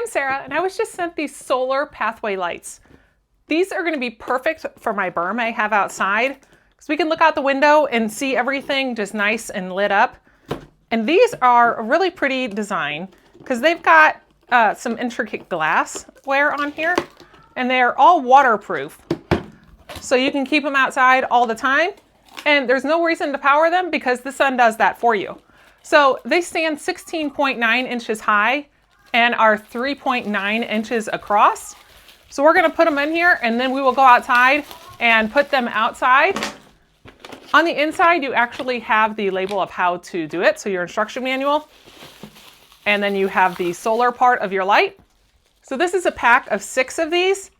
I'm Sarah, and I was just sent these solar pathway lights. These are going to be perfect for my berm I have outside, because we can look out the window and see everything just nice and lit up. And these are a really pretty design, because they've got some intricate glassware on here, and they're all waterproof. So you can keep them outside all the time, and there's no reason to power them because the sun does that for you. So they stand 16.9 inches high and are 3.9 inches across. So we're going to put them in here, and then we will go outside and put them outside. On the inside, you actually have the label of how to do it, so your instruction manual. And then you have the solar part of your light. So this is a pack of 6 of these.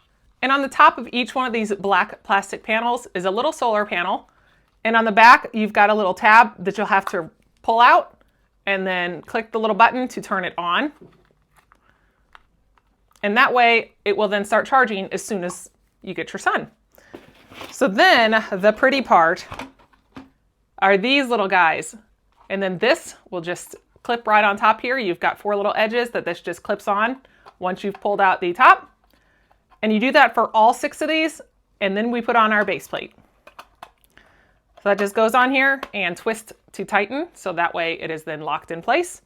And on the top of each one of these black plastic panels is a little solar panel. And on the back, you've got a little tab that you'll have to pull out and then click the little button to turn it on. And that way it will then start charging as soon as you get your sun. So then the pretty part are these little guys. And then this will just clip right on top here. You've got 4 little edges that this just clips on once you've pulled out the top. And you do that for all 6 of these, and then we put on our base plate. So that just goes on here and twist to tighten, so that way it is then locked in place.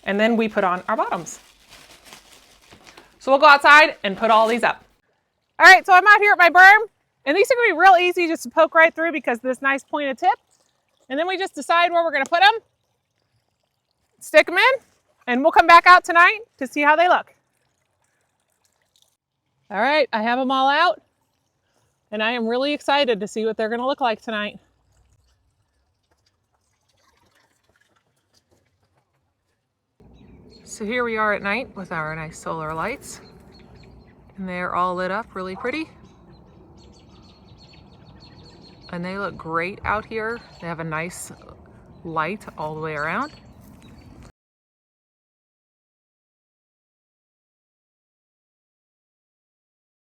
And then we put on our bottoms. So we'll go outside and put all these up. All right, so I'm out here at my berm, and these are gonna be real easy just to poke right through because of this nice pointed tip. And then we just decide where we're gonna put them, stick them in, and we'll come back out tonight to see how they look. All right, I have them all out, and I am really excited to see what they're gonna look like tonight. So here we are at night with our nice solar lights, and they're all lit up really pretty. And they look great out here. They have a nice light all the way around.